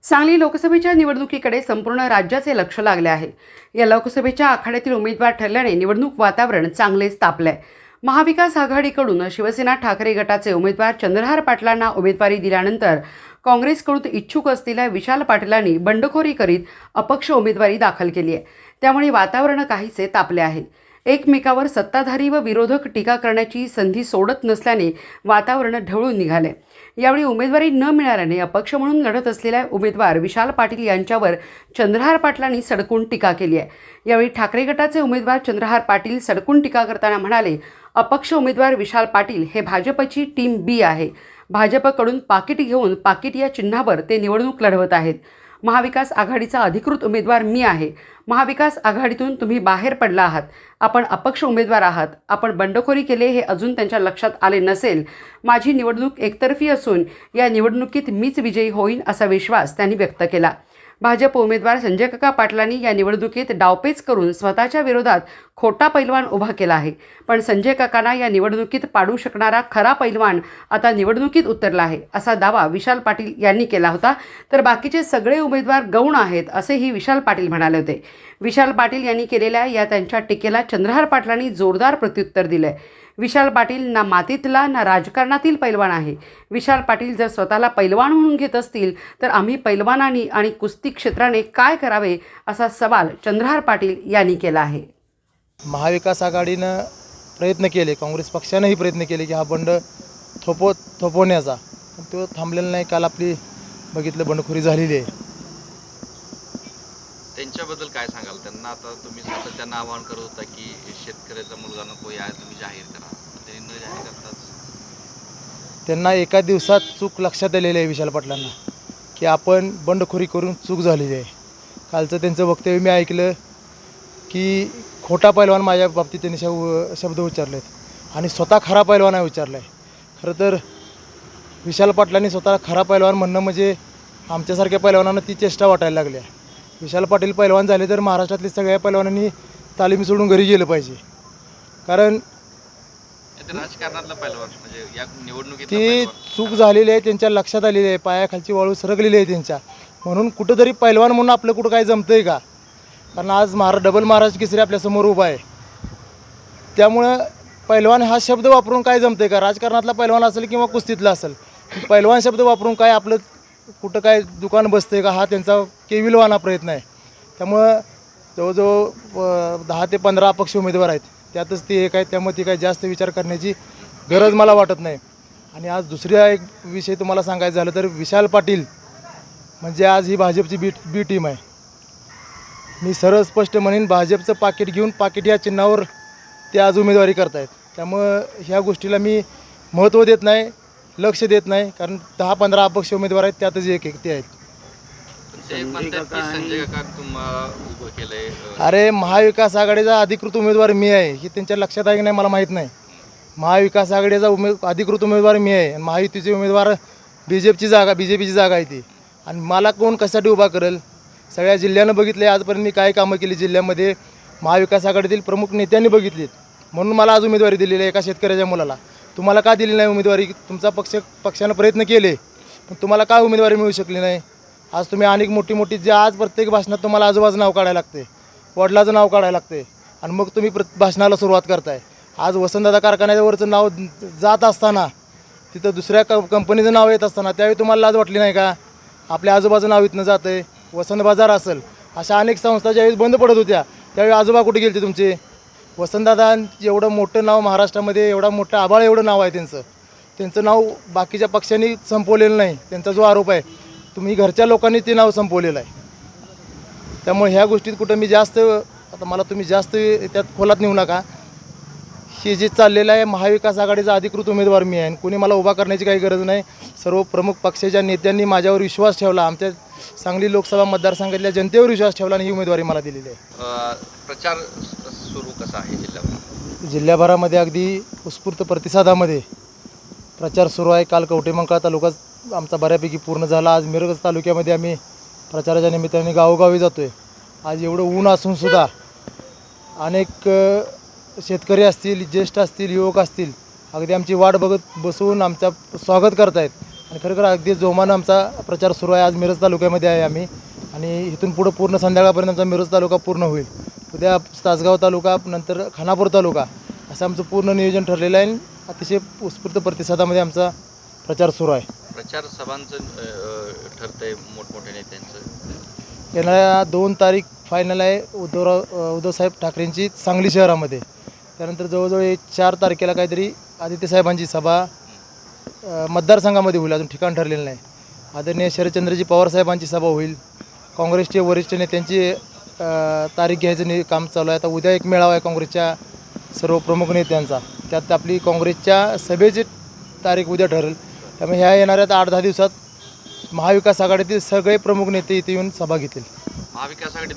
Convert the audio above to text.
सांगली लोकसभेच्या निवडणुकीकडे संपूर्ण राज्याचे लक्ष लागले आहे। या लोकसभेच्या आखाड्यातील उमेदवार ठरल्याने निवडणूक वातावरण चांगलेच तापले। महाविकास आघाडीकडून शिवसेना ठाकरे गटाचे उमेदवार चंद्रहार पाटलांना उमेदवारी दिल्यानंतर काँग्रेसकडून इच्छुक असलेल्या विशाल पाटलांनी बंडखोरी करीत अपक्ष उमेदवारी दाखल केली आहे। त्यामुळे वातावरण काहीसे तापले आहे। एकमेकावर सत्ताधारी व विरोधक टीका करण्याची संधी सोडत नसल्याने वातावरण ढवळून निघाले। यावेळी उमेदवारी न मिळाल्याने अपक्ष म्हणून लढत असलेल्या उमेदवार विशाल पाटील यांच्यावर चंद्रहार पाटलांनी सडकून टीका केली आहे। यावेळी ठाकरे गटाचे उमेदवार चंद्रहार पाटील सडकून टीका करताना म्हणाले, अपक्ष उमेदवार विशाल पाटील हे भाजपची टीम बी आहे। भाजपकडून पाकिट घेऊन पाकिट या चिन्हावर ते निवडणूक लढवत आहेत। महाविकास आघाडीचा अधिकृत उमेदवार मी आहे। महाविकास आघाडीतून तुम्ही बाहेर पडला आहात। आपण अपक्ष उमेदवार आहात। आपण बंडखोरी केले हे अजून त्यांच्या लक्षात आले नसेल। माझी निवडणूक एकतर्फी असून या निवडणुकीत मीच विजयी होईन असा विश्वास त्यांनी व्यक्त केला। भाजप उमेदवार संजय काका पाटलांनी या निवडणुकीत डावपेच करून स्वतःच्या विरोधात खोटा पैलवान उभा केला आहे। पण संजय काकांना या निवडणुकीत पाडू शकणारा खरा पैलवान आता निवडणुकीत उतरला आहे असा दावा विशाल पाटील यांनी केला होता। तर बाकीचे सगळे उमेदवार गौण आहेत असेही विशाल पाटील म्हणाले होते। विशाल पाटील यांनी केलेल्या या त्यांच्या टीकेला चंद्रहार पाटलांनी जोरदार प्रत्युत्तर दिले। विशाल पाटील ना मातीतला ना राजकारणातील पैलवान आहे। विशाल पाटील जर स्वतःला पैलवान म्हणून घेत असतील तर आम्ही पैलवानांनी आणि कुस्ती क्षेत्राने काय करावे असा सवाल चंद्रहार पाटील यांनी केला आहे। महाविकास आघाडीनं प्रयत्न केले, काँग्रेस पक्षानेही प्रयत्न केले की हा बंड थोपवण्याचा, पण तो थांबलेला नाही। काल आपली बघितलं बंडखोरी झालेली आहे। त्यांच्याबद्दल काय सांगाल? त्यांना आता तुम्ही सातत्यानं आवाहन करत होता की शेतकऱ्याचा मुलगा नको आहे, तुम्ही जाहीर करा, ते न जाहीर करताच त्यांना एका दिवसात चूक लक्षात आलेली आहे विशाल पाटलांना की आपण बंडखोरी करून चूक झालेली आहे। कालचं त्यांचं वक्तव्य मी ऐकलं की खोटा पैलवान माझ्या बाबतीत त्यांनी शब्द उच्चारलेत आणि स्वतः खरा पैलवान विचारला आहे। खरं तर विशाल पाटलांनी स्वतः खरा पैलवान म्हणणं म्हणजे आमच्यासारख्या पैलवानांना ती चेष्टा वाटायला लागली आहे। विशाल पाटील पैलवान झाले तर महाराष्ट्रातल्या सगळ्या पैलवानांनी तालीमी सोडून घरी गेलं पाहिजे, कारण राजकारणातला पैलवान म्हणजे या निवडणुकीत ती चूक झालेली आहे, त्यांच्या लक्षात आलेली आहे, पायाखालची वाळू सरकलेली आहे त्यांच्या। म्हणून कुठंतरी पैलवान म्हणून आपलं कुठं काय जमतंय का? कारण आज डबल महाराष्ट्र केसरी आपल्यासमोर उभा आहे। त्यामुळं पैलवान हा शब्द वापरून काय जमतंय का? राजकारणातला पैलवान असेल किंवा कुस्तीतला असेल, पैलवान शब्द वापरून काय आपलं कुठं काय दुकान बसतंय का? हा त्यांचा केविलवाना प्रयत्न आहे। त्यामुळं जवळजवळ 10 ते 15 अपक्ष उमेदवार आहेत, त्यातच ती एक आहे। त्यामुळे ती काही जास्त विचार करण्याची गरज मला वाटत नाही। आणि आज दुसरा एक विषय तुम्हाला सांगायचं झालं तर विशाल पाटील म्हणजे आज ही भाजपची बी टीम आहे। मी सरळ स्पष्ट म्हणेन, भाजपचं पाकिट घेऊन पाकिट या चिन्हावर ते आज उमेदवारी करतायत। त्यामुळं ह्या गोष्टीला मी महत्त्व देत नाही, लक्ष देत नाही, कारण 10-15 अपक्ष उमेदवार आहेत, त्यातच एक ते आहेत। ते म्हणतात की संजय काका तुम्हाला उभं केलंय। अरे महाविकास आघाडीचा अधिकृत उमेदवार मी आहे, हे त्यांच्या लक्षात आहे की नाही मला माहीत नाही। महाविकास आघाडीचा अधिकृत उमेदवार मी आहे आणि महायुतीचे उमेदवार बीजेपीची जागा आहे ती। आणि मला कोण कशासाठी उभा करेल? सगळ्या जिल्ह्यानं बघितले आजपर्यंत मी काय कामं केली जिल्ह्यामध्ये, महाविकास आघाडीतील प्रमुख नेत्यांनी बघितलीत, म्हणून मला आज उमेदवारी दिलेली आहे एका शेतकऱ्याच्या मुलाला। तुम्हाला का दिली नाही उमेदवारी? तुमचा पक्षानं प्रयत्न केले, पण तुम्हाला का उमेदवारी मिळू शकली नाही? आज तुम्ही अनेक मोठी जे आज प्रत्येक भाषणात तुम्हाला आजोबाचं नाव काढायला लागते, वडिलाचं नाव काढायला लागते, आणि मग तुम्ही भाषणाला सुरुवात करताय। आज वसंतदादा कारखान्यावरचं नाव जात असताना, तिथं दुसऱ्या कंपनीचं नाव येत असताना त्यावेळी तुम्हाला लाज वाटली नाही का? आपल्या आजोबाचं नाव इथनं जातं आहे, वसंत बाजार असेल, अशा अनेक संस्था ज्यावेळी बंद पडत होत्या त्यावेळी आजोबा कुठे गेले तुमचे? वसंतदादा एवढं मोठं नाव महाराष्ट्रामध्ये, एवढा मोठं आभाळ एवढं नाव आहे त्यांचं नाव बाकीच्या पक्षांनी संपवलेलं नाही। त्यांचा जो आरोप आहे, तुम्ही घरच्या लोकांनी ते नाव संपवलेलं आहे। त्यामुळे ह्या गोष्टीत कुठं मी जास्त, आता मला तुम्ही जास्त त्यात खोलात नेऊ नका। हे जे चाललेलं आहे, महाविकास आघाडीचा अधिकृत उमेदवार मी आहे, कोणी मला उभा करण्याची काही गरज नाही। सर्व प्रमुख पक्षाच्या नेत्यांनी माझ्यावर विश्वास ठेवला, आमच्या सांगली लोकसभा मतदारसंघातल्या जनतेवर विश्वास ठेवला आणि ही उमेदवारी मला दिलेली आहे। प्रचार सुरू कसा आहे जिल्ह्यावर? जिल्ह्याभरामध्ये अगदी उत्स्फूर्त प्रतिसादामध्ये प्रचार सुरू आहे। काल कवठेमंकाळ तालुका आमचा बऱ्यापैकी पूर्ण झाला। आज मिरज तालुक्यामध्ये आम्ही प्रचाराच्या निमित्ताने गावोगावी जातो आहे। आज एवढं ऊन असूनसुद्धा अनेक शेतकरी असतील, ज्येष्ठ असतील, युवक असतील, अगदी आमची वाट बघत बसून आमचं स्वागत करत आहेत। आणि खरं अगदी जोमानं आमचा प्रचार सुरू आहे. आज मिरज तालुक्यामध्ये आहे आम्ही आणि इथून पुढं पूर्ण संध्याकाळपर्यंत आमचा मिरज तालुका पूर्ण होईल. उद्या तासगाव तालुका, नंतर खानापूर तालुका असं आमचं पूर्ण नियोजन ठरलेलं आहे. अतिशय उत्स्फूर्त प्रतिसादामध्ये आमचा प्रचार सुरू आहे. प्रचार सभांचं ठरतंय मोठमोठ्या नेत्यांचं. येणाऱ्या 2 तारीख फायनल आहे उद्धवसाहेब ठाकरेंची सांगली शहरामध्ये. त्यानंतर जवळजवळ 4 तारखेला काहीतरी आदित्यसाहेबांची सभा मतदारसंघामध्ये होईल, अजून ठिकाण ठरलेलं नाही. आदरणीय शरदचंद्रजी पवारसाहेबांची सभा होईल. काँग्रेसचे वरिष्ठ नेत्यांची तारीख घ्यायचं काम चालू आहे. आता उद्या एक मेळावा आहे काँग्रेसच्या सर्व प्रमुख नेत्यांचा, त्यात आपली काँग्रेसच्या सभेची तारीख उद्या ठरेल. त्यामुळे ह्या येणाऱ्या 8-10 दिवसात महाविकास आघाडीतील सगळे प्रमुख नेते इथे येऊन सभा घेतील. महाविकास आघाडीत